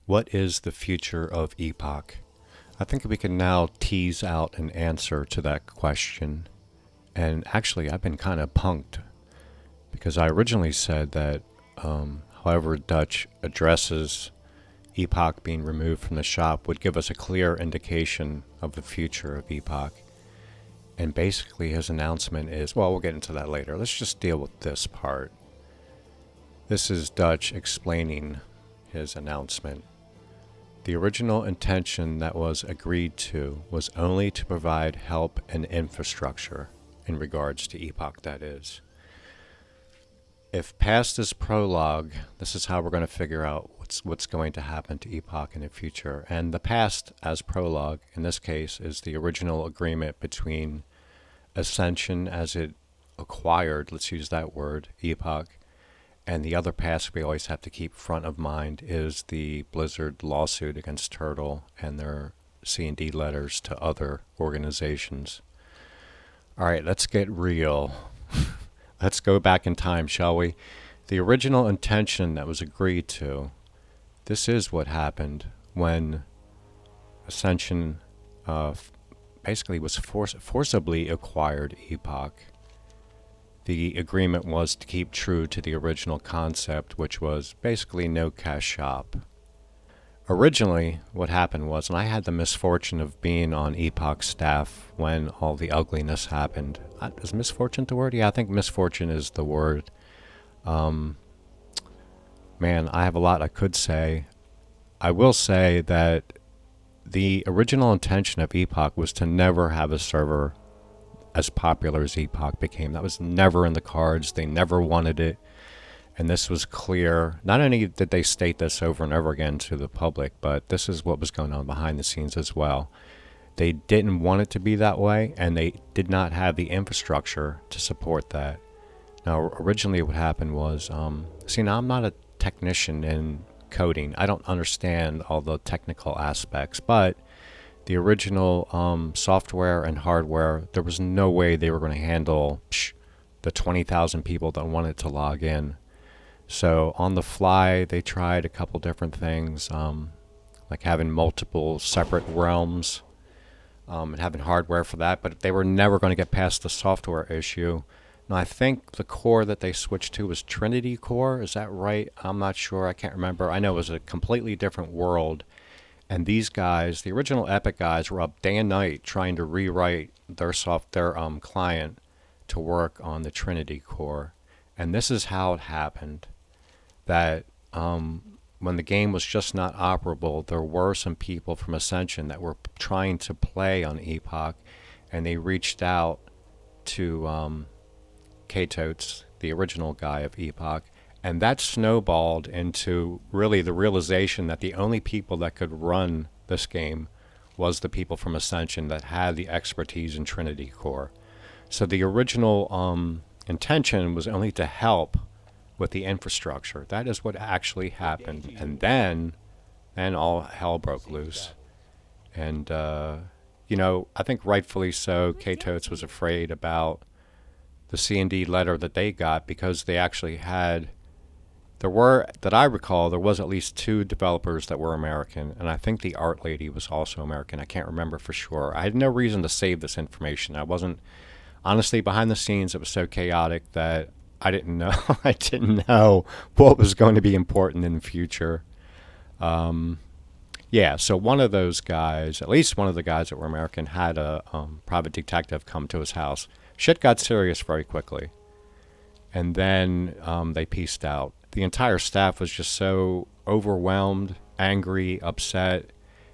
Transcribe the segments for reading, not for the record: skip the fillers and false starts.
What is the future of Epoch? I think we can now tease out an answer to that question. And actually, I've been kind of punked because I originally said that however Dutch addresses Epoch being removed from the shop would give us a clear indication of the future of Epoch. And basically, his announcement is, well, we'll get into that later. Let's just deal with this part. This is Dutch explaining his announcement. The original intention that was agreed to was only to provide help and infrastructure in regards to Epoch, that is. If past is prologue, this is how we're going to figure out what's going to happen to Epoch in the future. And the past as prologue, in this case, is the original agreement between Ascension as it acquired, let's use that word, Epoch, and the other past we always have to keep front of mind is the Blizzard lawsuit against Turtle and their C&D letters to other organizations. All right, let's get real. Let's go back in time, shall we? The original intention that was agreed to, this is what happened when Ascension basically was forcibly acquired Epoch. The agreement was to keep true to the original concept, which was basically no cash shop. Originally, what happened was, and I had the misfortune of being on Epoch's staff when all the ugliness happened. Is misfortune the word? Yeah, I think misfortune is the word. Man, I have a lot I could say. I will say that the original intention of Epoch was to never have a server as popular as Epoch became. That was never in the cards. They never wanted it. And this was clear. Not only did they state this over and over again to the public, but this is what was going on behind the scenes as well. They didn't want it to be that way, and they did not have the infrastructure to support that. Now, originally what happened was, now I'm not a technician in coding. I don't understand all the technical aspects, but the original software and hardware, there was no way they were going to handle the 20,000 people that wanted to log in. So on the fly, they tried a couple different things, like having multiple separate realms and having hardware for that, but they were never going to get past the software issue. Now, I think the core that they switched to was Trinity core. Is that right? I'm not sure. I can't remember. I know it was a completely different world. And these guys, the original Epic guys, were up day and night trying to rewrite their client to work on the Trinity core. And this is how it happened. That when the game was just not operable, there were some people from Ascension that were trying to play on Epoch, and they reached out to K-Totes, the original guy of Epoch, and that snowballed into really the realization that the only people that could run this game was the people from Ascension that had the expertise in Trinity Core. So the original intention was only to help with the infrastructure. That is what actually happened. And then all hell broke loose. And, I think rightfully so, K-Totes was afraid about the C&D letter that they got because they actually had... that I recall, there was at least 2 developers that were American, and I think the art lady was also American. I can't remember for sure. I had no reason to save this information. I wasn't, honestly, behind the scenes, it was so chaotic that I didn't know. I didn't know what was going to be important in the future. So one of those guys, at least one of the guys that were American, had a private detective come to his house. Shit got serious very quickly. And then they pieced out. The entire staff was just so overwhelmed, angry, upset,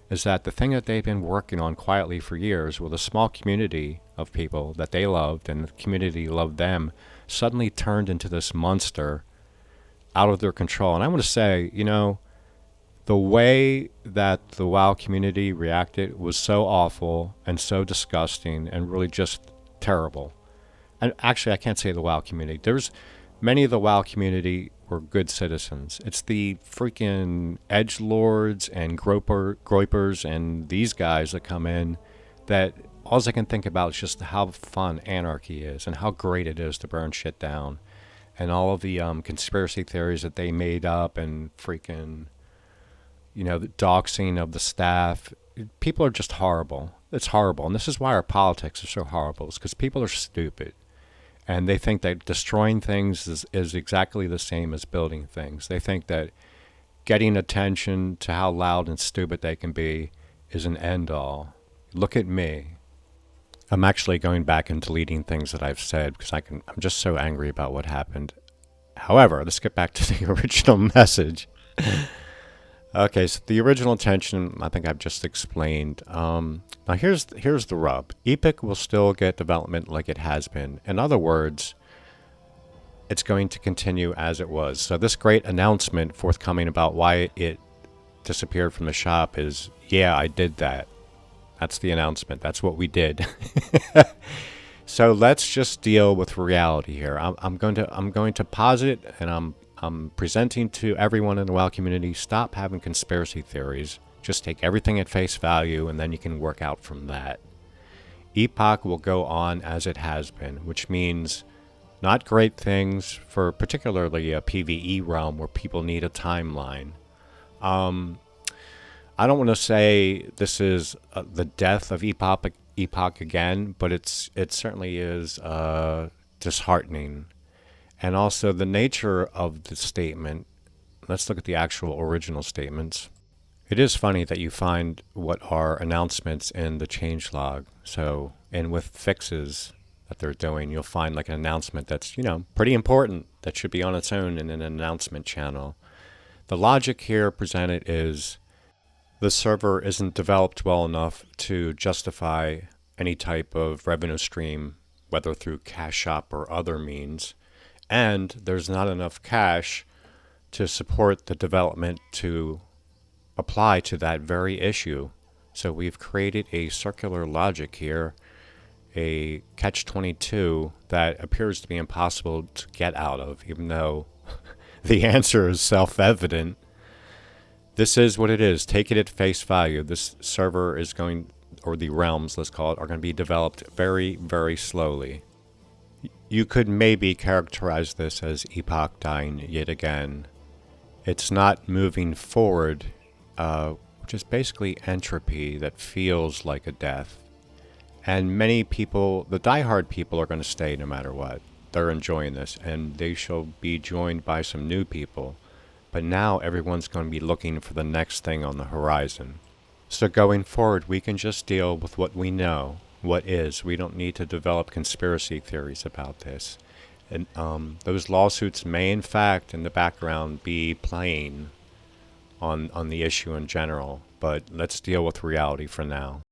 is that the thing that they've been working on quietly for years with a small community of people that they loved and the community loved them suddenly turned into this monster out of their control. And I want to say, the way that the WoW community reacted was so awful and so disgusting and really just terrible. And actually, I can't say the WoW community. There's many of the WoW community were good citizens. It's the freaking edgelords and groypers and these guys that come in that all I can think about is just how fun anarchy is and how great it is to burn shit down. And all of the conspiracy theories that they made up and freaking the doxing of the staff. People are just horrible. It's horrible. And this is why our politics are so horrible. It's because people are stupid. And they think that destroying things is exactly the same as building things. They think that getting attention to how loud and stupid they can be is an end all. Look at me. I'm actually going back and deleting things that I've said because I'm just so angry about what happened. However, let's get back to the original message. Okay, so the original intention, I think I've just explained. Now here's the rub. Epoch will still get development like it has been. In other words, it's going to continue as it was. So this great announcement forthcoming about why it disappeared from the shop is, yeah, I did that. That's the announcement. That's what we did. So let's just deal with reality here. I'm going to posit, and I'm presenting to everyone in the WoW community. Stop having conspiracy theories. Just take everything at face value, and then you can work out from that. Epoch will go on as it has been, which means not great things for particularly a PvE realm where people need a timeline. I don't want to say this is the death of Epoch again, but it certainly is disheartening. And also the nature of the statement. Let's look at the actual original statements. It is funny that you find what are announcements in the changelog. So, and with fixes that they're doing, you'll find like an announcement that's, pretty important that should be on its own in an announcement channel. The logic here presented is the server isn't developed well enough to justify any type of revenue stream, whether through cash shop or other means, and there's not enough cash to support the development to apply to that very issue. So we've created a circular logic here, a catch-22 that appears to be impossible to get out of, even though the answer is self-evident. This is what it is. Take it at face value. This server is going, or the realms, let's call it, are going to be developed very, very slowly. You could maybe characterize this as Epoch dying yet again. It's not moving forward, which is basically entropy that feels like a death. And many people, the diehard people, are going to stay no matter what. They're enjoying this, and they shall be joined by some new people. But now everyone's going to be looking for the next thing on the horizon. So going forward, we can just deal with what we know, what is. We don't need to develop conspiracy theories about this. And those lawsuits may, in fact, in the background, be playing on the issue in general. But let's deal with reality for now.